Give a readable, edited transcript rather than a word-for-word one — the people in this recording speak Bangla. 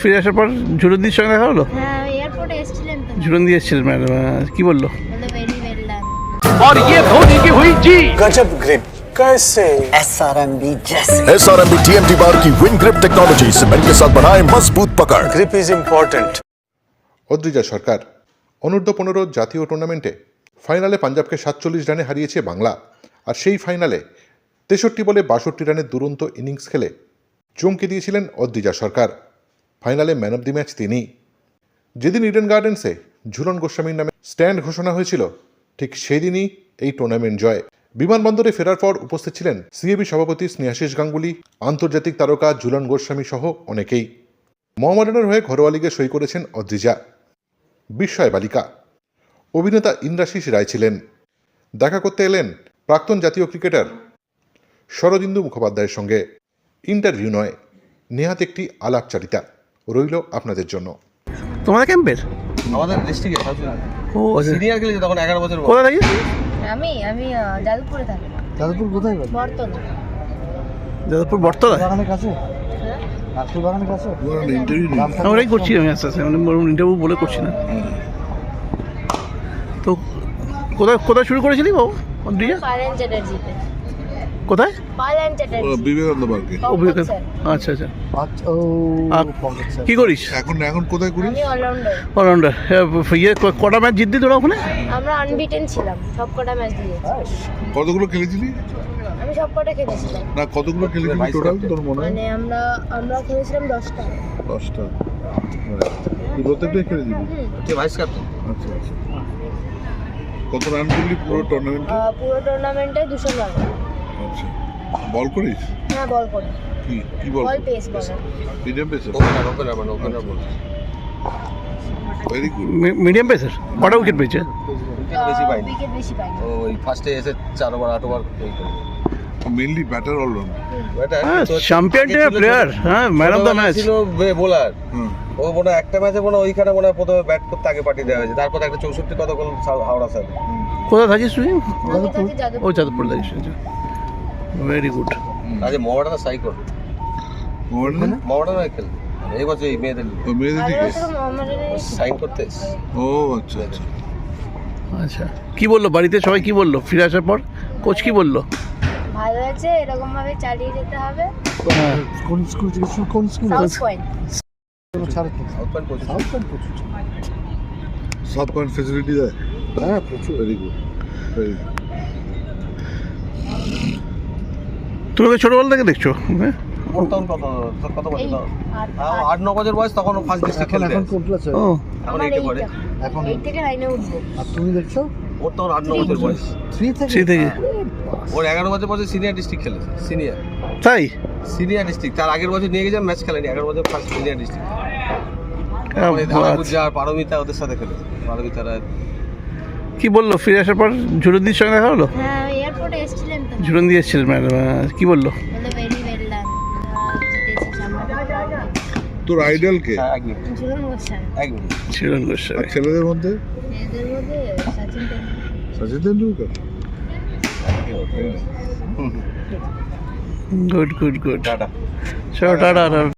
ফিরে আসার পর ঝুলনদির সঙ্গে দেখা হলো? হ্যাঁ, এয়ারপোর্টে এসেছিলেন তো। ঝুলনদি এসেছিলেন ম্যাডাম, কি বললো? বললো ভেরি ওয়েল ডান। और ये धोनी की हुई जी। गजब ग्रिप कैसे SRMB जैसे SRMB TMT बार की विन ग्रिप टेक्नोलॉजी सीमेंट के साथ बनाए मजबूत पकड़। Grip is important. Adrija Sarkar অনূর্ধ্ব-15 জাতীয় টুর্নামেন্টে ফাইনালে পাঞ্জাবকে 47 রানে হারিয়েছে বাংলা। আর সেই ফাইনালে 63 বলে 62 রানের দুরন্ত ইনিংস খেলে চমকে দিয়েছিলেন অদ্রিজা সরকার। ফাইনালে ম্যান অব দি ম্যাচ তিনি। যেদিন ইডেন গার্ডেন্সে ঝুলন গোস্বামীর নামে স্ট্যান্ড ঘোষণা হয়েছিল, ঠিক সেই দিনই এই টুর্নামেন্ট জয়। বিমানবন্দরে ফেরার পর উপস্থিত ছিলেন সিএবি সভাপতি স্নেহাশিস গাঙ্গুলি, আন্তর্জাতিক তারকা ঝুলন গোস্বামী সহ অনেকেই। মোহামেডানের হয়ে ঘরোয়া লিগে সই করেছেন অদ্রিজা। বিস্ময় বালিকা অভিনেতা ইন্দ্রাশিস রায় ছিলেন। দেখা করতে এলেন প্রাক্তন জাতীয় ক্রিকেটার শরদিন্দু মুখোপাধ্যায়ের সঙ্গে। ইন্টারভিউ নয়, নেহাত একটি আলাপচারিতা রইল আপনাদের জন্য। তোমাদের ক্যাম্পের? আমাদের ডিস্ট্রিক্টে ও আচ্ছা। সিনিয়র খেলেছি তখন 11 বছর বয়স। কোথায় থাকি? আমি যাদবপুরে থাকি। যাদবপুর কোথায় গেল? বর্তলা। যাদবপুর বটতলা? বাগানের কাছে, নাগপুর বাগানের কাছে। আমরাই করছি, আমি আস্তে আস্তে মানে ইন্টারভিউ বলে করছি না। তো কোথায় কোথায় শুরু করেছিলি বাবু অদ্রিজা? পালেন চ্যাটার্জিতে। কোথায়? পালেন চ্যাটার্জি। বিবেকানন্দ পার্কে। অভিজ্ঞতা। আচ্ছা আচ্ছা। আচ্ছা, ও পঙ্কজ স্যার। কি করিস এখন কোথায় করিস? আমি অলরাউন্ডার। অলরাউন্ডার। কটা ম্যাচ জিতলি তোরা ওখানে? আমরা আনবিটেন ছিলাম, সব কটা ম্যাচ দিয়েছি। কতগুলো খেলেছিলি? আমি সব কটা খেলেছিলাম। না, কতগুলো খেলেছিলি টোটাল তোর মনে হয়? মানে আমরা খেলেছিলাম 10টা। 10টা। তুই প্রত্যেকটাই খেলেছিলি? তুই ভাইস ক্যাপ্টেন। আচ্ছা আচ্ছা। কত রান করলি পুরো টুর্নামেন্টে? পুরো টুর্নামেন্টে 200 রান। আচ্ছা। বল করিস? হ্যাঁ, বল করি। কি ball? Ball pace bowler. Medium pacer? Opener ball. Very good. Medium pacer? কটা উইকেট পেয়েছে? বেশি পাইনি। উইকেট বেশি পাইনি। ওই ফার্স্টে এসে 4 ওভার 8 ওভার এই করে। Mainly batter allrounder. হ্যাঁ, চ্যাম্পিয়ন টিমের প্লেয়ার, হ্যাঁ, ম্যান অফ দ্য ম্যাচ ছিল বোলার। হুম। ও মনে হয় একটা ম্যাচে মনে হয় ওইখানে মনে হয় প্রথমে ব্যাট করতে আগে পাঠিয়ে দেওয়া হয়েছে, তারপর একটা 64 কত গোল হাওড়া স্যার। কোথায় থাকিস তুই? আমি থাকি ও যাদবপুর। যাদবপুর থাকিস। Very good. আজ মোহামেডান সাইকো মোহামেডান খেল এই বছর এই মেয়েদের মেয়েদের আর দিকে? বছর মোহামেডানের সাইন করতে এসেছে। ও আচ্ছা আচ্ছা। আচ্ছা, কি বললো বাড়িতে সবাই, কি বললো ফিরে আসার পর? কোচ কি বললো? ভালো আছে, এরকম ভাবে চালিয়ে যেতে হবে। হ্যাঁ। কোন স্কুল থেকে কোন স্কুল? South point. ছাড় তো। South point coach. South point প্রচুর। সাউথ পয়েন্ট ফ্যাসিলিটি দেয়? হ্যাঁ, প্রচুর। Very good, very good. তুমি ওকে ছোটবেলা থেকে দেখছো? হ্যাঁ। তখন কত বছর? এই 8-9 বছর বয়স, তখন ফার্স্ট ডিস্ট্রিক্ট খেলতে। এখন কোন ক্লাসে? ও এখন আমার 8 পড়ে। এখন 8 থেকে 9 এ উঠবো। আর তুমি দেখছো? ওর তখন 8-9 বছর বয়স। 3 থেকে? সেই থেকে? ওর 11 বছর বয়সে সিনিয়র ডিস্ট্রিক্ট খেলেছে। তাই? সিনিয়র ডিস্ট্রিক্ট তার আগের বছর নিয়ে গেছিলাম, ম্যাচ খেলেনি। 11 বছর ফার্স্ট সিনিয়র ডিস্ট্রিক্ট। ধারাগুজা আর পারমিতা ওদের সাথে খেলেছে। পারমিতারা কি বললো ফিরে আসার পর? ঝুলনদির সঙ্গে দেখা হলো? হ্যাঁ, এয়ারপোর্টে এসেছিলেন তো। ঝুলনদি এসেছিলেন ম্যাডাম, কি বললো? বললো ভেরি ওয়েল ডান। জিতেছি সামনে। তোর আইডল কে? এক মিনিট ঝুলন গোস্বামী। ঝুলন গোস্বামী। আর ছেলেদের মধ্যে? এদের মধ্যে Sachin Tendulkar. Sachin Tendulkar. Good good good. Tata. চলো টাটা।